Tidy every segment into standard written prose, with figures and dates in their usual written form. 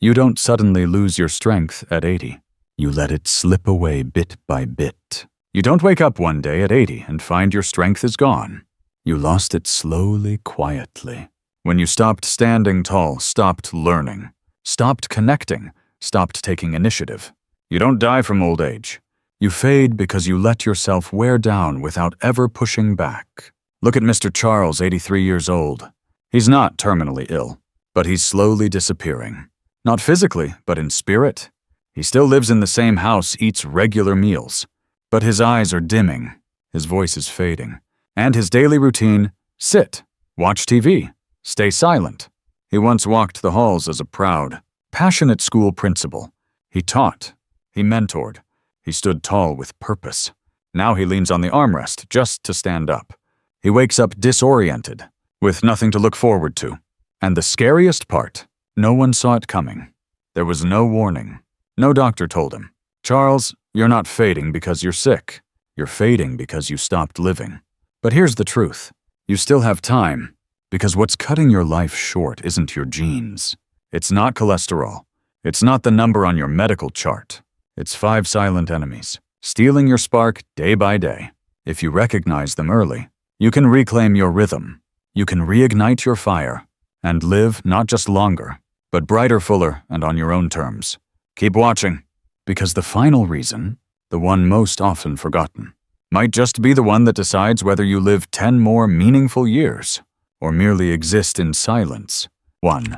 You don't suddenly lose your strength at 80. You let it slip away bit by bit. You don't wake up one day at 80 and find your strength is gone. You lost it slowly, quietly. When you stopped standing tall, stopped learning, stopped connecting, stopped taking initiative. You don't die from old age. You fade because you let yourself wear down without ever pushing back. Look at Mr. Charles, 83 years old. He's not terminally ill, but he's slowly disappearing. Not physically, but in spirit. He still lives in the same house, eats regular meals. But his eyes are dimming, his voice is fading, and his daily routine, sit, watch TV, stay silent. He once walked the halls as a proud, passionate school principal. He taught, he mentored, he stood tall with purpose. Now he leans on the armrest just to stand up. He wakes up disoriented, with nothing to look forward to. And the scariest part, no one saw it coming. There was no warning. No doctor told him, Charles, you're not fading because you're sick. You're fading because you stopped living. But here's the truth. You still have time, because what's cutting your life short isn't your genes. It's not cholesterol. It's not the number on your medical chart. It's 5 silent enemies, stealing your spark day by day. If you recognize them early, you can reclaim your rhythm. You can reignite your fire and live not just longer, but brighter, fuller, and on your own terms. Keep watching, because the final reason, the one most often forgotten, might just be the one that decides whether you live 10 more meaningful years or merely exist in silence. 1.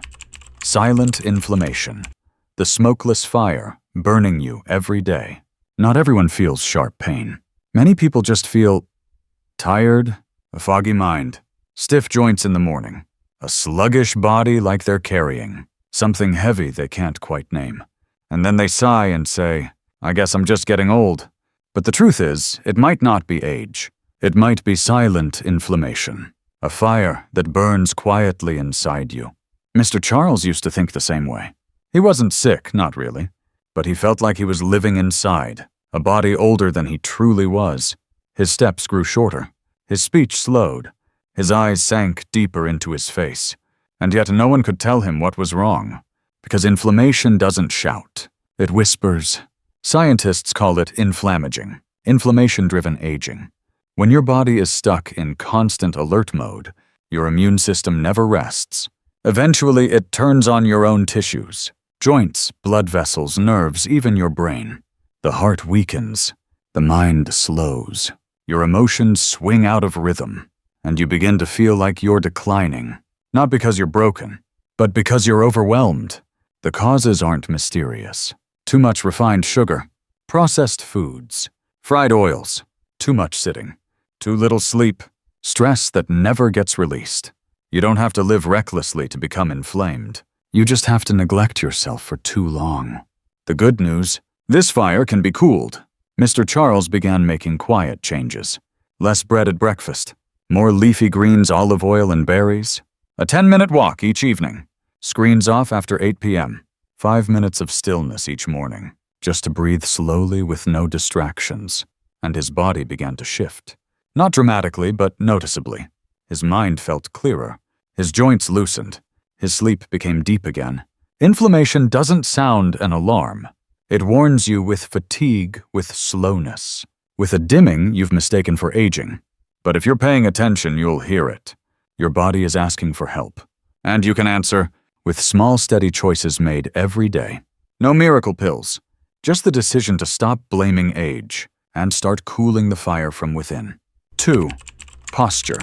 Silent inflammation. The smokeless fire burning you every day. Not everyone feels sharp pain. Many people just feel tired, a foggy mind, stiff joints in the morning, a sluggish body like they're carrying something heavy they can't quite name. And then they sigh and say, I guess I'm just getting old. But the truth is, it might not be age. It might be silent inflammation, a fire that burns quietly inside you. Mr. Charles used to think the same way. He wasn't sick, not really, but he felt like he was living inside, a body older than he truly was. His steps grew shorter, his speech slowed, his eyes sank deeper into his face, and yet no one could tell him what was wrong. Because inflammation doesn't shout, it whispers. Scientists call it inflammaging, inflammation-driven aging. When your body is stuck in constant alert mode, your immune system never rests. Eventually, it turns on your own tissues, joints, blood vessels, nerves, even your brain. The heart weakens, the mind slows, your emotions swing out of rhythm, and you begin to feel like you're declining, not because you're broken, but because you're overwhelmed. The causes aren't mysterious. Too much refined sugar, processed foods, fried oils, too much sitting, too little sleep, stress that never gets released. You don't have to live recklessly to become inflamed. You just have to neglect yourself for too long. The good news, this fire can be cooled. Mr. Charles began making quiet changes. Less bread at breakfast, more leafy greens, olive oil, and berries. A 10-minute walk each evening. Screens off after 8 p.m. 5 minutes of stillness each morning, just to breathe slowly with no distractions. And his body began to shift. Not dramatically, but noticeably. His mind felt clearer. His joints loosened. His sleep became deep again. Inflammation doesn't sound an alarm. It warns you with fatigue, with slowness. With a dimming you've mistaken for aging. But if you're paying attention, you'll hear it. Your body is asking for help. And you can answer with small, steady choices made every day. No miracle pills. Just the decision to stop blaming age and start cooling the fire from within. 2. Posture.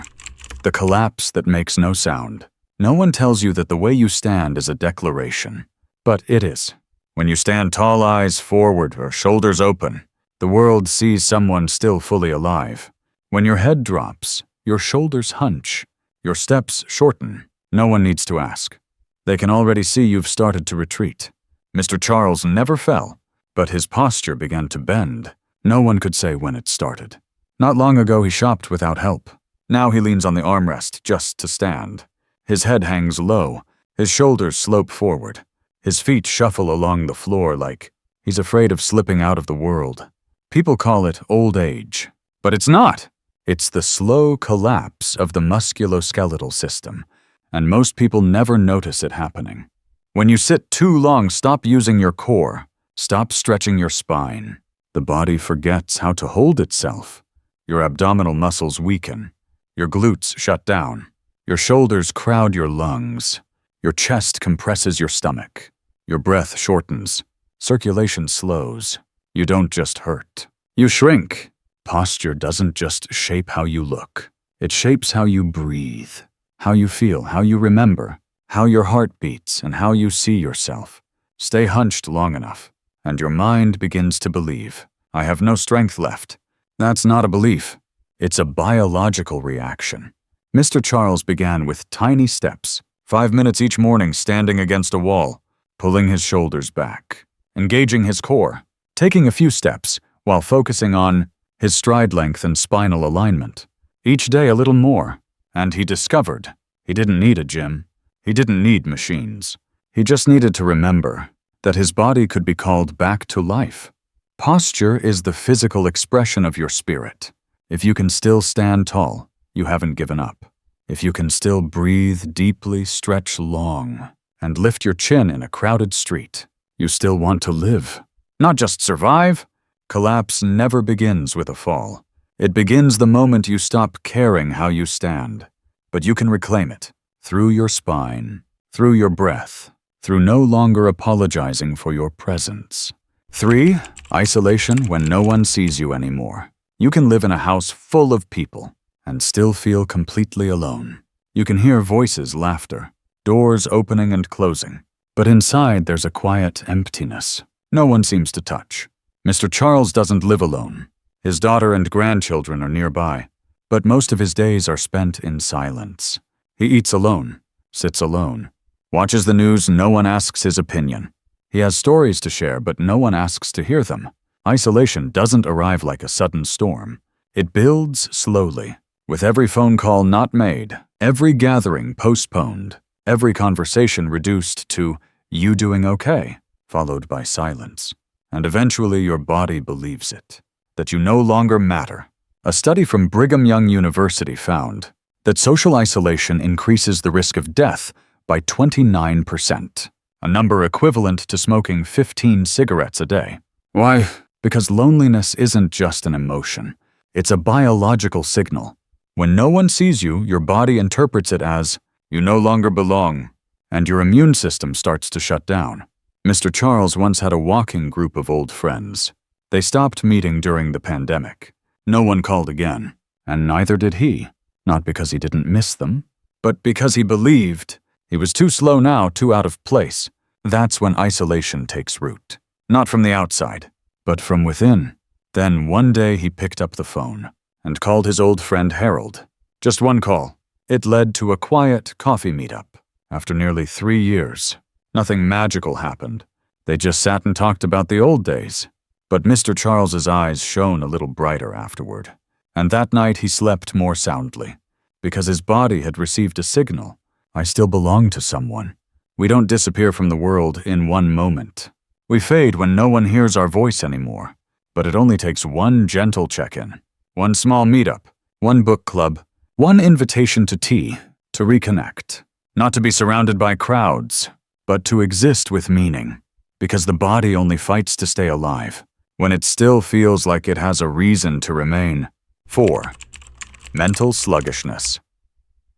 The collapse that makes no sound. No one tells you that the way you stand is a declaration. But it is. When you stand tall, eyes forward or shoulders open, the world sees someone still fully alive. When your head drops, your shoulders hunch, your steps shorten. No one needs to ask. They can already see you've started to retreat. Mr. Charles never fell, but his posture began to bend. No one could say when it started. Not long ago he shopped without help. Now he leans on the armrest just to stand. His head hangs low, his shoulders slope forward. His feet shuffle along the floor like he's afraid of slipping out of the world. People call it old age, but it's not. It's the slow collapse of the musculoskeletal system, and most people never notice it happening. When you sit too long, stop using your core. Stop stretching your spine. The body forgets how to hold itself. Your abdominal muscles weaken. Your glutes shut down. Your shoulders crowd your lungs. Your chest compresses your stomach. Your breath shortens. Circulation slows. You don't just hurt. You shrink. Posture doesn't just shape how you look. It shapes how you breathe, how you feel, how you remember, how your heart beats, and how you see yourself. Stay hunched long enough, and your mind begins to believe, I have no strength left. That's not a belief. It's a biological reaction. Mr. Charles began with tiny steps, 5 minutes each morning standing against a wall, pulling his shoulders back, engaging his core, taking a few steps while focusing on his stride length and spinal alignment. Each day a little more, and he discovered he didn't need a gym. He didn't need machines. He just needed to remember that his body could be called back to life. Posture is the physical expression of your spirit. If you can still stand tall, you haven't given up. If you can still breathe deeply, stretch long, and lift your chin in a crowded street, you still want to live. Not just survive. Collapse never begins with a fall. It begins the moment you stop caring how you stand. But you can reclaim it through your spine, through your breath, through no longer apologizing for your presence. 3. Isolation when no one sees you anymore. You can live in a house full of people and still feel completely alone. You can hear voices, laughter, doors opening and closing. But inside there's a quiet emptiness no one seems to touch. Mr. Charles doesn't live alone. His daughter and grandchildren are nearby, but most of his days are spent in silence. He eats alone, sits alone, watches the news, no one asks his opinion. He has stories to share, but no one asks to hear them. Isolation doesn't arrive like a sudden storm. It builds slowly, with every phone call not made, every gathering postponed, every conversation reduced to, "You doing okay?" followed by silence. And eventually your body believes it, that you no longer matter. A study from Brigham Young University found that social isolation increases the risk of death by 29%, a number equivalent to smoking 15 cigarettes a day. Why? Because loneliness isn't just an emotion. It's a biological signal. When no one sees you, your body interprets it as, you no longer belong, and your immune system starts to shut down. Mr. Charles once had a walking group of old friends. They stopped meeting during the pandemic. No one called again, and neither did he, not because he didn't miss them, but because he believed he was too slow now, too out of place. That's when isolation takes root, not from the outside, but from within. Then one day he picked up the phone and called his old friend Harold. Just one call. It led to a quiet coffee meetup. After nearly 3 years, nothing magical happened. They just sat and talked about the old days. But Mr. Charles's eyes shone a little brighter afterward. And that night he slept more soundly, because his body had received a signal. I still belong to someone. We don't disappear from the world in one moment. We fade when no one hears our voice anymore. But it only takes one gentle check-in, one small meetup, one book club, one invitation to tea, to reconnect. Not to be surrounded by crowds, but to exist with meaning. Because the body only fights to stay alive when it still feels like it has a reason to remain. 4. Mental sluggishness.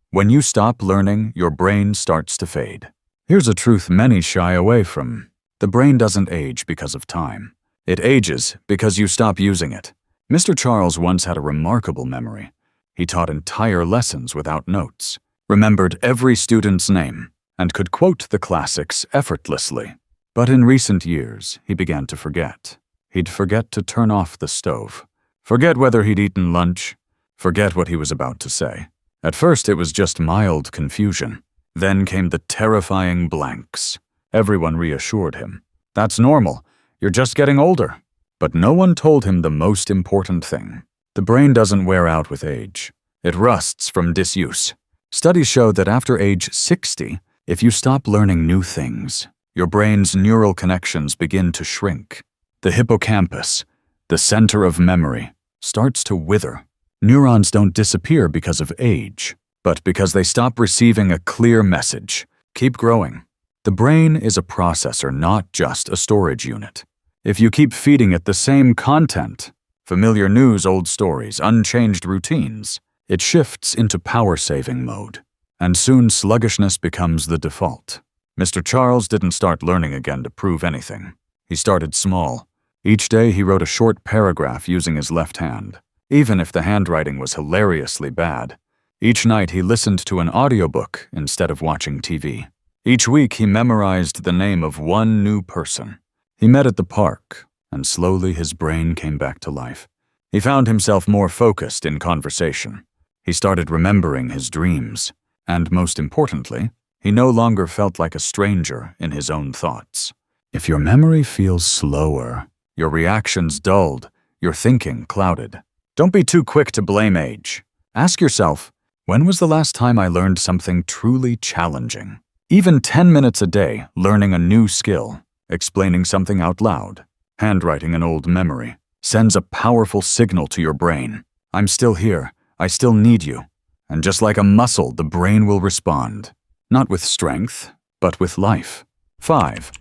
When you stop learning, your brain starts to fade. Here's a truth many shy away from. The brain doesn't age because of time. It ages because you stop using it. Mr. Charles once had a remarkable memory. He taught entire lessons without notes, remembered every student's name, and could quote the classics effortlessly. But in recent years, he began to forget. He'd forget to turn off the stove, forget whether he'd eaten lunch, forget what he was about to say. At first, it was just mild confusion. Then came the terrifying blanks. Everyone reassured him. That's normal. You're just getting older. But no one told him the most important thing. The brain doesn't wear out with age. It rusts from disuse. Studies show that after age 60, if you stop learning new things, your brain's neural connections begin to shrink. The hippocampus, the center of memory, starts to wither. Neurons don't disappear because of age, but because they stop receiving a clear message. Keep growing. The brain is a processor, not just a storage unit. If you keep feeding it the same content, familiar news, old stories, unchanged routines, it shifts into power-saving mode, and soon sluggishness becomes the default. Mr. Charles didn't start learning again to prove anything. He started small. Each day he wrote a short paragraph using his left hand, even if the handwriting was hilariously bad. Each night he listened to an audiobook instead of watching TV. Each week he memorized the name of one new person. He met at the park, and slowly his brain came back to life. He found himself more focused in conversation. He started remembering his dreams, and most importantly, he no longer felt like a stranger in his own thoughts. If your memory feels slower, your reactions dulled, your thinking clouded, don't be too quick to blame age. Ask yourself, when was the last time I learned something truly challenging? Even 10 minutes a day learning a new skill, explaining something out loud, handwriting an old memory, sends a powerful signal to your brain. I'm still here. I still need you. And just like a muscle, the brain will respond. Not with strength, but with life. 5.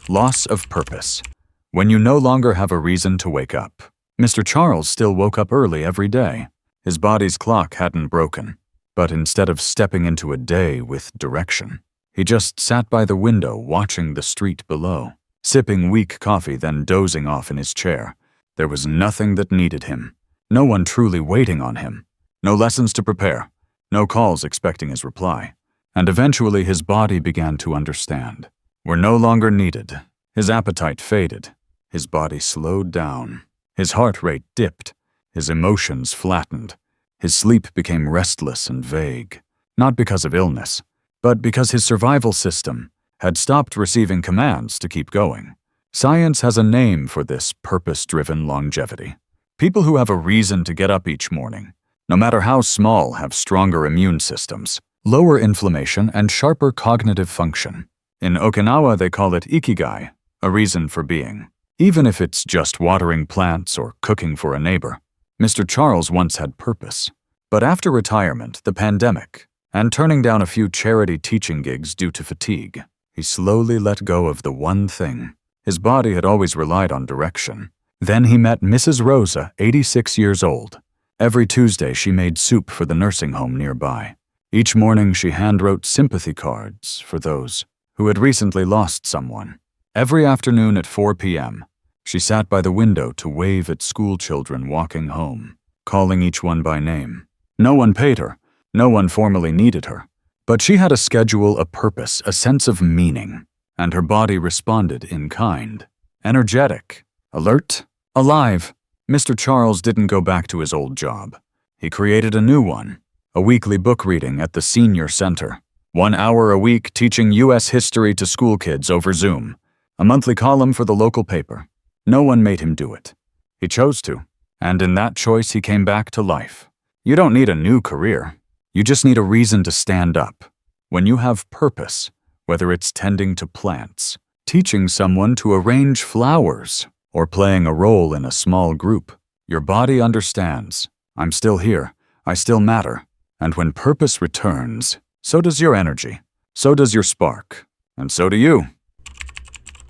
Loss of purpose. When you no longer have a reason to wake up. Mr. Charles still woke up early every day. His body's clock hadn't broken. But instead of stepping into a day with direction, he just sat by the window watching the street below, sipping weak coffee, then dozing off in his chair. There was nothing that needed him. No one truly waiting on him. No lessons to prepare. No calls expecting his reply. And eventually his body began to understand. We're no longer needed. His appetite faded. His body slowed down. His heart rate dipped. His emotions flattened. His sleep became restless and vague. Not because of illness, but because his survival system had stopped receiving commands to keep going. Science has a name for this purpose-driven longevity. People who have a reason to get up each morning, no matter how small, have stronger immune systems, lower inflammation, and sharper cognitive function. In Okinawa, they call it ikigai, a reason for being. Even if it's just watering plants or cooking for a neighbor. Mr. Charles once had purpose. But after retirement, the pandemic, and turning down a few charity teaching gigs due to fatigue, he slowly let go of the one thing. His body had always relied on direction. Then he met Mrs. Rosa, 86 years old. Every Tuesday she made soup for the nursing home nearby. Each morning she handwrote sympathy cards for those who had recently lost someone. Every afternoon at 4 p.m., she sat by the window to wave at school children walking home, calling each one by name. No one paid her. No one formally needed her. But she had a schedule, a purpose, a sense of meaning, and her body responded in kind. Energetic, alert, alive. Mr. Charles didn't go back to his old job. He created a new one, a weekly book reading at the senior center, 1 hour a week teaching U.S. history to school kids over Zoom, a monthly column for the local paper. No one made him do it. He chose to, and in that choice he came back to life. You don't need a new career. You just need a reason to stand up. When you have purpose, whether it's tending to plants, teaching someone to arrange flowers, or playing a role in a small group, your body understands. I'm still here. I still matter. And when purpose returns, so does your energy. So does your spark. And so do you.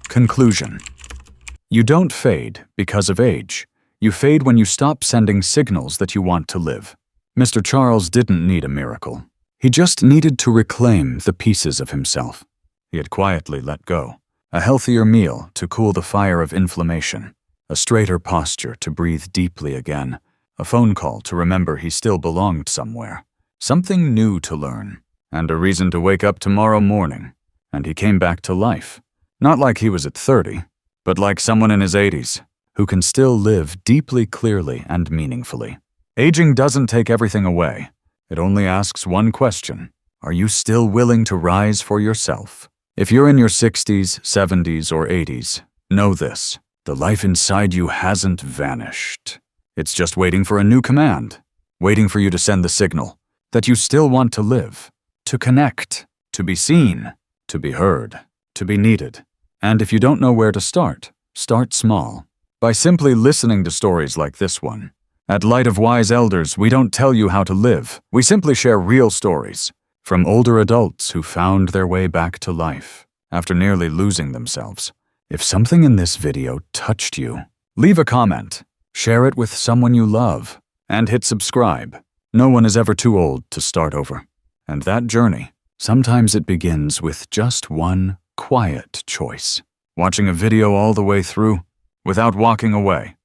Conclusion. You don't fade because of age. You fade when you stop sending signals that you want to live. Mr. Charles didn't need a miracle. He just needed to reclaim the pieces of himself. He had quietly let go. A healthier meal to cool the fire of inflammation. A straighter posture to breathe deeply again. A phone call to remember he still belonged somewhere. Something new to learn. And a reason to wake up tomorrow morning. And he came back to life. Not like he was at 30, but like someone in his 80s, who can still live deeply, clearly, and meaningfully. Aging doesn't take everything away. It only asks one question. Are you still willing to rise for yourself? If you're in your 60s, 70s, or 80s, know this. The life inside you hasn't vanished. It's just waiting for a new command. Waiting for you to send the signal that you still want to live, to connect, to be seen, to be heard, to be needed. And if you don't know where to start small. By simply listening to stories like this one. At Light of Wise Elders, we don't tell you how to live. We simply share real stories from older adults who found their way back to life. after nearly losing themselves. If something in this video touched you, leave a comment, share it with someone you love, and hit subscribe. No one is ever too old to start over. And that journey, sometimes it begins with just one quiet choice. Watching a video all the way through without walking away.